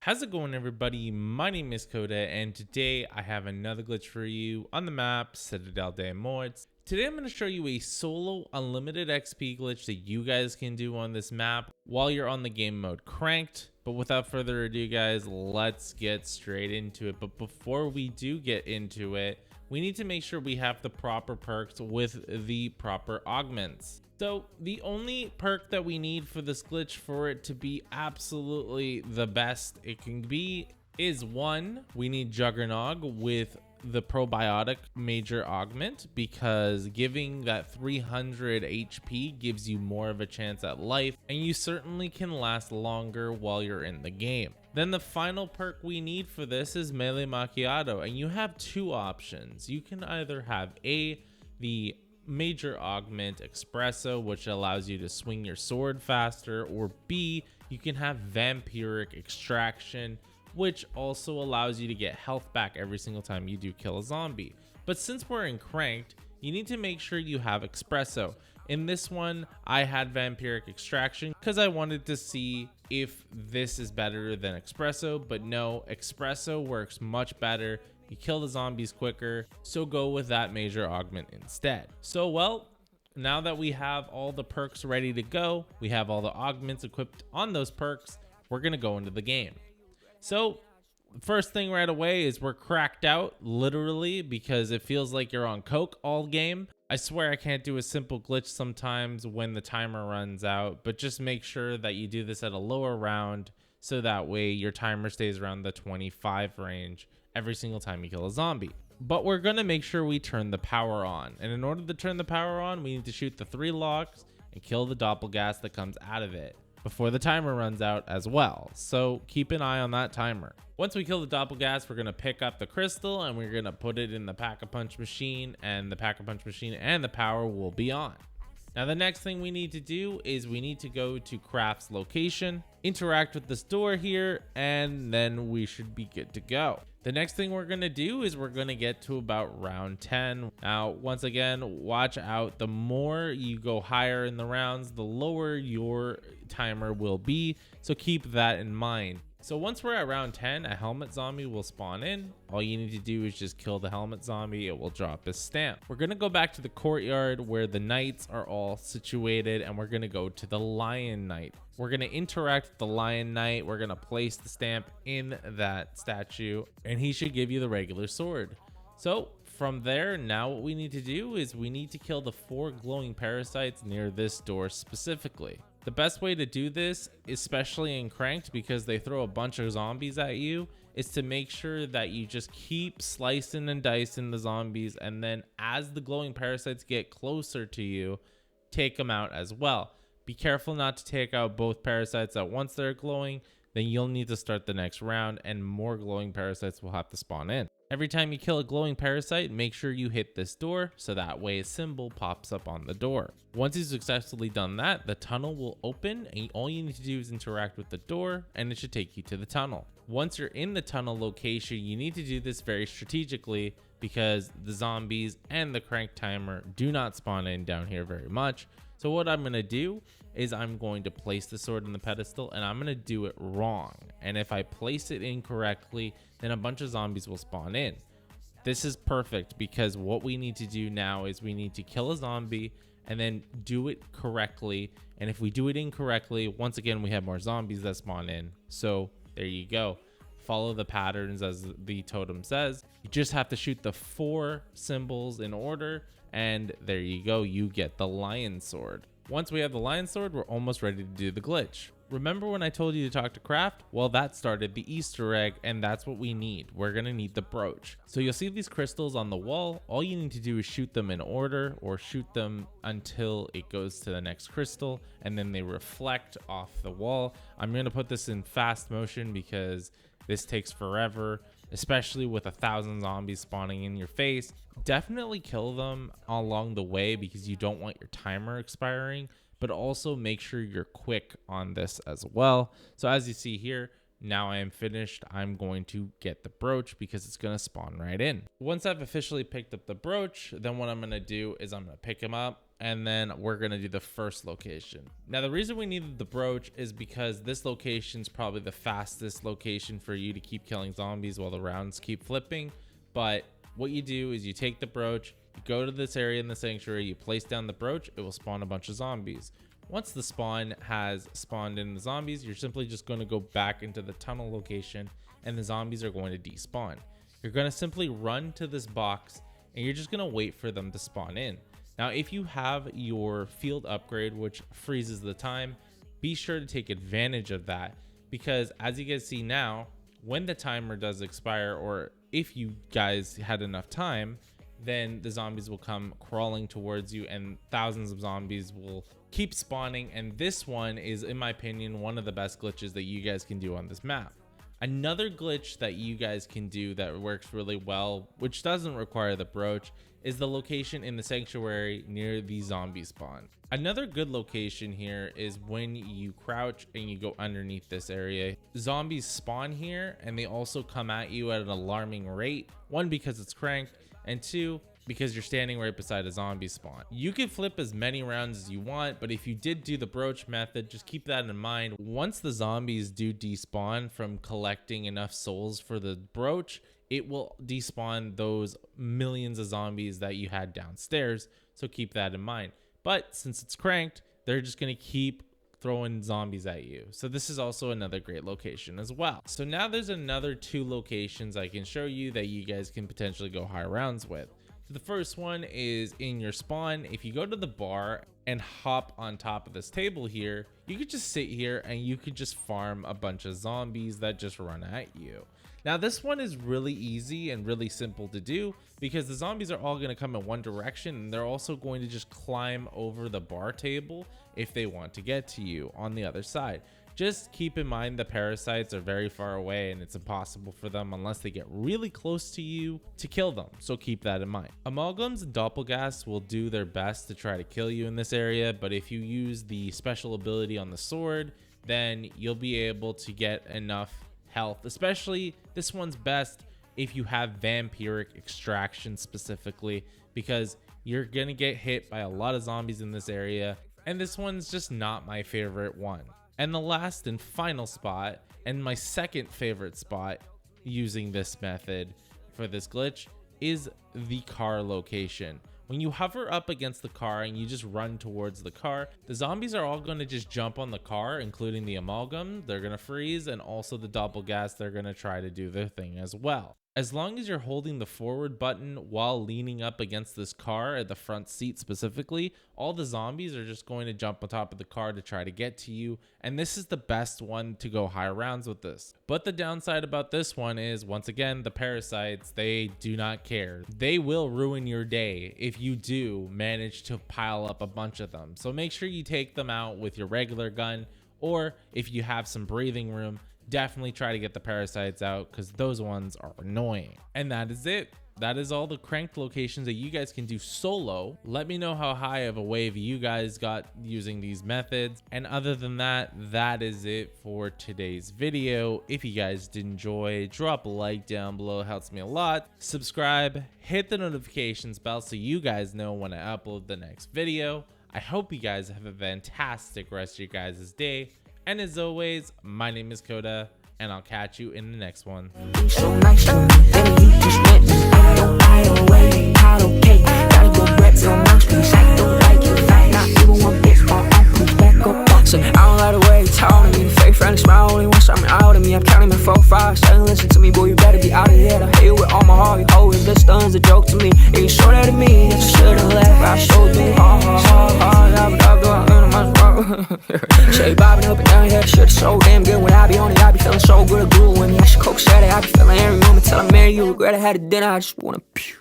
How's it going, everybody? My name is Coda, and today I have another glitch for you on the map, Citadelle de Morts. Today I'm going to show you a solo unlimited XP glitch that you guys can do on this map while you're on the game mode cranked. But without further ado, guys, let's get straight into it. But before we do get into it, we need to make sure we have the proper perks with the proper augments. So the only perk that we need for this glitch for it to be absolutely the best it can be is one, we need Juggernog with the probiotic major augment, because giving that 300 HP gives you more of a chance at life, and you certainly can last longer while you're in the game. Then the final perk we need for this is Melee Macchiato, and you have two options. You can either have the major augment Espresso, which allows you to swing your sword faster, or B, you can have Vampiric Extraction, which also allows you to get health back every single time you do kill a zombie. But since we're in cranked, you need to make sure you have Espresso. In this one, I had Vampiric Extraction because I wanted to see if this is better than Espresso, but no, Espresso works much better. You kill the zombies quicker, so go with that major augment instead. So, well, now that we have all the perks ready to go, we have all the augments equipped on those perks, we're gonna go into the game. So, first thing right away is we're cracked out, literally, because it feels like you're on coke all game. I swear I can't do a simple glitch sometimes when the timer runs out, but just make sure that you do this at a lower round, so that way your timer stays around the 25 range every single time you kill a zombie. But we're gonna make sure we turn the power on, and in order to turn the power on, we need to shoot the 3 locks and kill the doppelgas that comes out of it before the timer runs out as well. So keep an eye on that timer. Once we kill the doppelgas, we're gonna pick up the crystal and we're gonna put it in the pack-a-punch machine, and the pack-a-punch machine and the power will be on. Now the next thing we need to do is we need to go to Craft's location, interact with this door here, and then we should be good to go. The next thing we're going to do is we're going to get to about round 10. Now, once again, watch out. The more you go higher in the rounds, the lower your timer will be. So keep that in mind. So once we're at round 10, a helmet zombie will spawn in. All you need to do is just kill the helmet zombie. It will drop his stamp. We're going to go back to the courtyard where the knights are all situated, and we're going to go to the lion knight. We're going to interact with the lion knight. We're going to place the stamp in that statue, and he should give you the regular sword. So from there, now what we need to do is we need to kill the 4 glowing parasites near this door specifically. The best way to do this, especially in cranked, because they throw a bunch of zombies at you, is to make sure that you just keep slicing and dicing the zombies, and then as the glowing parasites get closer to you, take them out as well. Be careful not to take out both parasites at once they're glowing, then you'll need to start the next round and more glowing parasites will have to spawn in. Every time you kill a glowing parasite, make sure you hit this door so that way a symbol pops up on the door. Once you've successfully done that, the tunnel will open and all you need to do is interact with the door and it should take you to the tunnel. Once you're in the tunnel location, you need to do this very strategically because the zombies and the crank timer do not spawn in down here very much. So what I'm going to do is I'm going to place the sword in the pedestal and I'm going to do it wrong. And if I place it incorrectly, then a bunch of zombies will spawn in. This is perfect because what we need to do now is we need to kill a zombie and then do it correctly. And if we do it incorrectly, once again, we have more zombies that spawn in. So there you go. Follow the patterns as the totem says. You just have to shoot the 4 symbols in order. And there you go, you get the lion sword. Once we have the lion sword, we're almost ready to do the glitch. Remember when I told you to talk to Craft? Well, that started the Easter egg, and that's what we need. We're gonna need the brooch. So you'll see these crystals on the wall. All you need to do is shoot them in order or shoot them until it goes to the next crystal, and then they reflect off the wall. I'm gonna put this in fast motion because this takes forever, especially with 1,000 zombies spawning in your face. Definitely kill them along the way because you don't want your timer expiring, but also make sure you're quick on this as well. So as you see here, now I am finished. I'm going to get the brooch because it's going to spawn right in. Once I've officially picked up the brooch, then what I'm going to do is I'm going to pick him up and then we're going to do the first location. Now, the reason we needed the brooch is because this location is probably the fastest location for you to keep killing zombies while the rounds keep flipping. But what you do is you take the brooch, you go to this area in the sanctuary, you place down the brooch, it will spawn a bunch of zombies. Once the spawn has spawned in the zombies, you're simply just going to go back into the tunnel location and the zombies are going to despawn. You're going to simply run to this box and you're just going to wait for them to spawn in. Now, if you have your field upgrade, which freezes the time, be sure to take advantage of that, because as you guys see now, when the timer does expire, or if you guys had enough time, then the zombies will come crawling towards you and thousands of zombies will keep spawning. And this one is, in my opinion, one of the best glitches that you guys can do on this map. Another glitch that you guys can do that works really well, which doesn't require the brooch, is the location in the sanctuary near the zombie spawn. Another good location here is when you crouch and you go underneath this area. Zombies spawn here and they also come at you at an alarming rate. One, because it's cranked, and two, because you're standing right beside a zombie spawn. You can flip as many rounds as you want, but if you did do the brooch method, just keep that in mind. Once the zombies do despawn from collecting enough souls for the brooch, it will despawn those millions of zombies that you had downstairs, so keep that in mind. But since it's cranked, they're just going to keep throwing zombies at you. So this is also another great location as well. So now there's another 2 locations I can show you that you guys can potentially go high rounds with. So the first one is in your spawn. If you go to the bar and hop on top of this table here, you could just sit here and you could just farm a bunch of zombies that just run at you. Now this one is really easy and really simple to do because the zombies are all going to come in one direction, and they're also going to just climb over the bar table if they want to get to you on the other side. Just keep in mind the parasites are very far away and it's impossible for them unless they get really close to you to kill them, so keep that in mind. Amalgams and doppelgasts will do their best to try to kill you in this area, but if you use the special ability on the sword, then you'll be able to get enough health. Especially this one's best if you have vampiric extraction specifically, because you're gonna get hit by a lot of zombies in this area, and this one's just not my favorite one. And the last and final spot, and my second favorite spot using this method for this glitch, is the car location. When you hover up against the car and you just run towards the car, the zombies are all going to just jump on the car, including the amalgam. They're going to freeze, and also the doppelgast, they're going to try to do their thing as well. As long as you're holding the forward button while leaning up against this car at the front seat specifically, all the zombies are just going to jump on top of the car to try to get to you. And this is the best one to go high rounds with this. But the downside about this one is, once again, the parasites, they do not care. They will ruin your day if you do manage to pile up a bunch of them. So make sure you take them out with your regular gun, or if you have some breathing room, definitely try to get the parasites out, because those ones are annoying. And that is it. That is all the cranked locations that you guys can do solo. Let me know how high of a wave you guys got using these methods. And other than that, that is it for today's video. If you guys did enjoy, drop a like down below, it helps me a lot. Subscribe, hit the notifications bell so you guys know when I upload the next video. I hope you guys have a fantastic rest of your guys' day. And as always, my name is Coda, and I'll catch you in the next one. So nice to me, and you just met me. I don't lie away, I don't pay. Gotta go rep your mouthpiece. I don't like you, not even one bit. Back up, so I don't like the way you talk to me. Fake friendly smile, only want something out of me. I'm counting my 4, 5, 7. Listen to me, boy, you better be out of here. I hate you with all my heart. You always this stun's a joke to me. And you showed that to me, I should've left. I showed you hard. Say bobbing up and down here, shit's so damn good. When I be on it, I be feeling so good. A groove when me, I should cope Saturday. I be feeling every moment till I marry you. Regret I had a dinner, I just wanna pew.